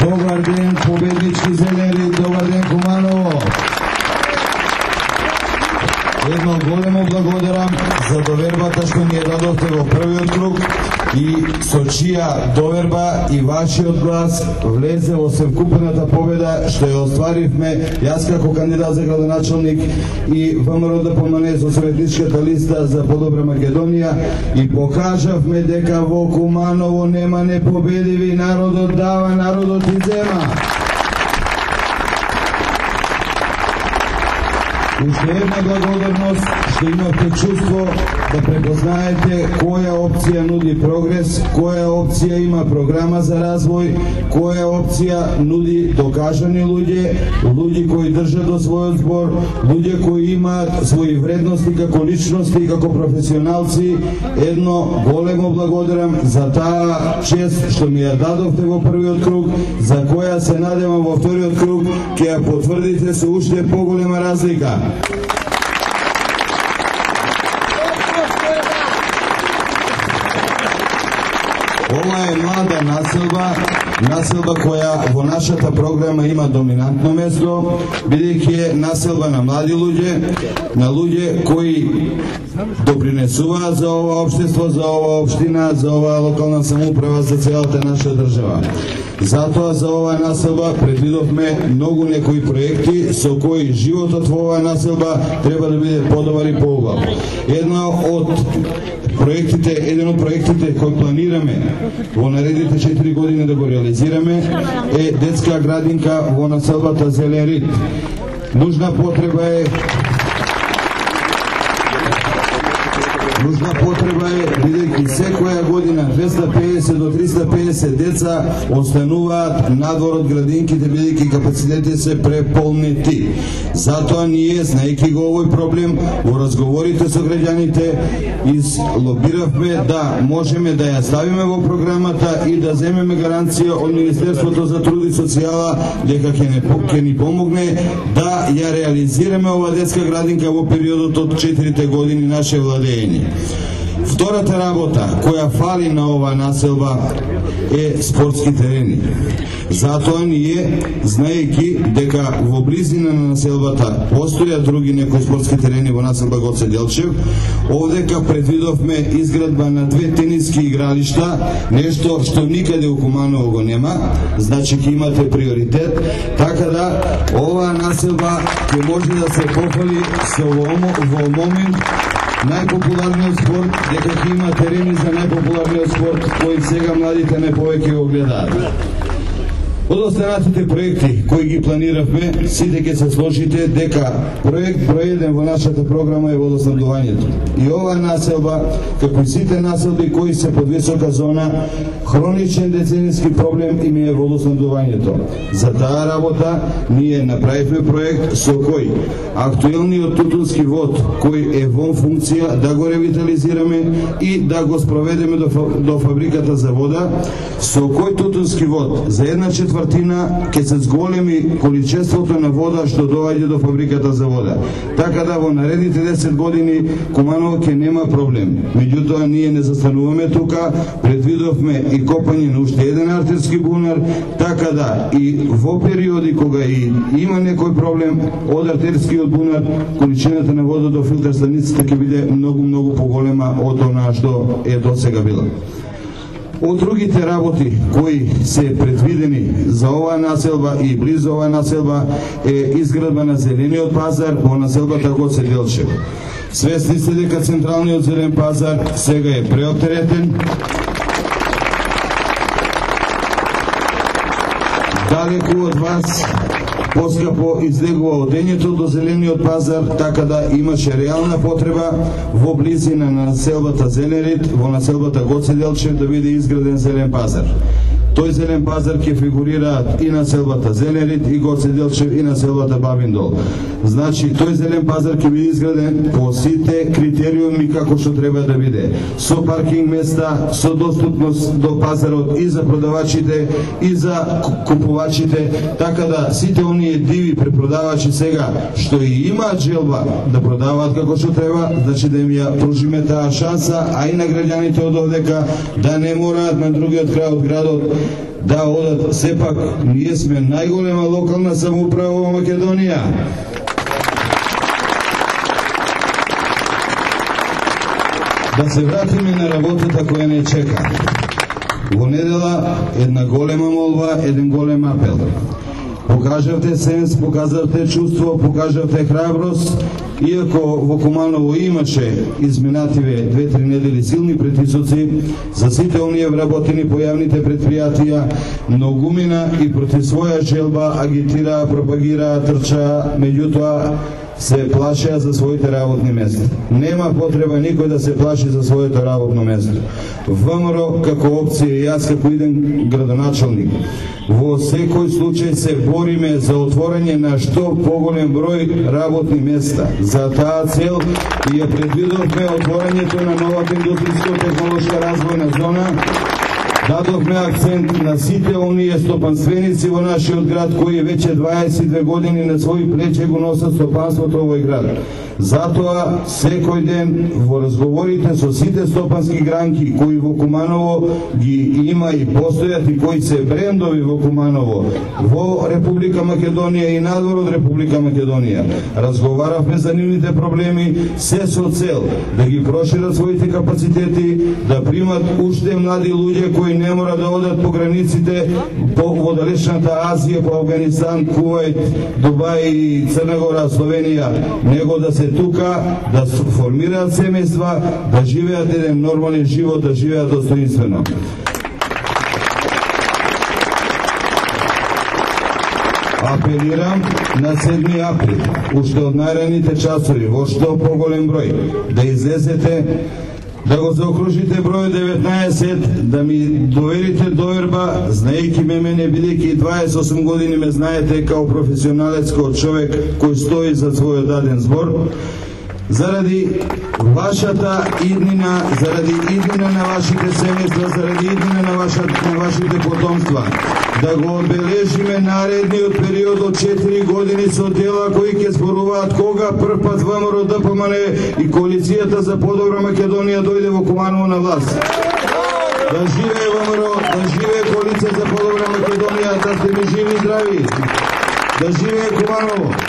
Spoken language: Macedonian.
Добар ден, победнички Зелени, добар ден, Куманово. Едно големо благодарам за довербата што ни ја дадовте во првиот круг и со чија доверба и вашиот глас влезе во совкупната победа што ја остваривме јас како кандидат за градоначалник и ВМРО ДПМН со советничката листа за подобра Македонија и покажавме дека во Куманово нема непобедиви, народот дава, народот иззема. Уште една благодарност што имате чувство да препознаете која опција нуди прогрес, која опција има програма за развој, која опција нуди докажани луѓе, луѓе кои држат до својот збор, луѓе кои имаат своји вредности како личности и како професионалци. Едно големо благодарам за таа чест што ми ја дадовте во првиот круг, за која се надевам во вториот круг ќе ја потврдите со уште поголема разлика. Ова е млада населба која во нашата програма има доминантно место, бидејќи е населба на млади луѓе, на луѓе кои допринесуваат за ова општество, за ова општина, за ова локална самоуправа, за целата наша држава. Затоа за оваа населба предвидовме многу некои проекти со кои животот во оваа населба треба да биде подобар и поубав. Еден од проектите кои планираме во наредните 4 години да го реализираме е детска градинка во населбата Зелен Рид. Нужна потреба е бидејќи секоја година 250 до 350 деца остануваат надвор од градинките бидејќи капацитетите се преполнети. Затоа ние, знаејќи го овој проблем, во разговорите со граѓаните излобиравме да можеме да ја ставиме во програмата и да земеме гаранција од Министерството за труд и социјала дека ќе ни помогне да ја реализираме ова детска градинка во периодот од 4 години наше владење. Втората работа која фали на оваа населба е спортски терени. Затоа ние, знаејќи дека во близина на населбата постојат други некои спортски терени во населба Гоце Делчев, овдека предвидовме изградба на 2 тениски игралишта, нешто што никаде у Куманово го нема, значи ќе имате приоритет, така да оваа населба ќе може да се пофали со во момент најпопуларниот спорт, дека ќе има терени за најпопуларниот спорт кои сега младите најповеќе го гледаат. Од останатите проекти кои ги планиравме, сите ќе се сложите дека проект број 1 во нашата програма е водоснабдувањето. И оваа населба, како и сите населби кои се под висока зона, хроничен децениски проблем им е водоснабдувањето. За таа работа ние направивме проект со кој актуелниот тутунски вод кој е во функција да го ревитализираме и да го спроведеме до фабриката за вода, со кој тутунски вод за 1/4 ќе се зголеми количеството на вода што доаѓа до фабриката за вода. Така да во наредните 10 години Куманово ќе нема проблем. Меѓутоа ние не застануваме тука, предвидовме и копање на уште еден артерски бунар, така да и во периоди кога и има некој проблем од артерскиот бунар, количината на вода до филтер станицата ќе биде многу поголема од она што е досега била. Од другите работи кои се предвидени за оваа населба и близо оваа населба е изградба на зелениот пазар во населбата Гоце Делчев. Свесни сте дека централниот зелен пазар сега е преоптеретен. Далеку од вас поскапо излегува одењето до зелениот пазар, така да имаше реална потреба во близина на населбата Зелен Рид, во населбата Гоце Делчев да биде изграден зелен пазар. Тој зелен пазар ќе фигурираат и населбата Зелен Рид, и Гоце Делчев, и населбата Бабин Дол. Значи, тој зелен пазар ќе биде изграден по сите критериуми како што треба да биде. Со паркинг места, со достапност до пазарот и за продавачите, и за купувачите, така да сите оние диви препродавачи сега што и имаат желба да продаваат како што треба, значи да им ја пружиме таа шанса, а и на граѓаните од овдека да не мораат на другиот крај од градот да одат. Сепак, ние сме најголема локална самоуправа во Македонија. Да се вратиме на работата која не чека. Во недела една голема молба, еден голем апел. Покажавте сенс, показавте чувство, покажавте храброст, иако во Куманово имаше изминативе 2-3 недели силни притисоци за сите оние вработени по јавните предпријатија, многумина и против своја желба агитираа, пропагираа, трчаа, меѓутоа се плашеа за своите работни места. Нема потреба никој да се плаши за своето работно место. ВМРО како опција и јас како иден градоначалник во секој случај се бориме за отворање на што поголем број работни места. За таа цел ја предвидовме отворањето на новата индустријско-технолошка развојна зона. Дадовме акцент на сите оние стопанственици во нашиот град кои веќе 22 години на своји плечи го носат стопанството во овој град. Затоа секој ден во разговорите со сите стопански гранки кои во Куманово ги има и постојат и кои се брендови во Куманово, во Република Македонија и надвор од Република Македонија, разговаравме за нивните проблеми, се со цел да ги прошират своите капацитети, да примат уште млади луѓе кои не мора да одат по границите во далечната Азија, по Афганистан, Кувајт, Дубај, Црна Гора, Словенија, него да се тука, да формираат семејства, да живеат еден нормален живот, да живеат достоинствено. Апелирам на 7 април, уште од најраните часови, во што поголем број, да излезете, да го заокружите број 19, да ми доверите доверба, знаејќи мене, бидејќи 28 години ме знаете као професионалец, као човек кој стои за својот даден збор, заради вашата иднина, заради иднина на вашите семејства, заради иднина на вашите потомства, да го одбележиме наредниот период од 4 години со дела кои ќе зборуваат кога прв пат ВМРО, ДПМН и коалицијата за подобра Македонија дојде во Куманово на власт. Да живее ВМРО, да живее коалиција за подобра Македонија, да сте ми живи и здрави. Да живее Куманово.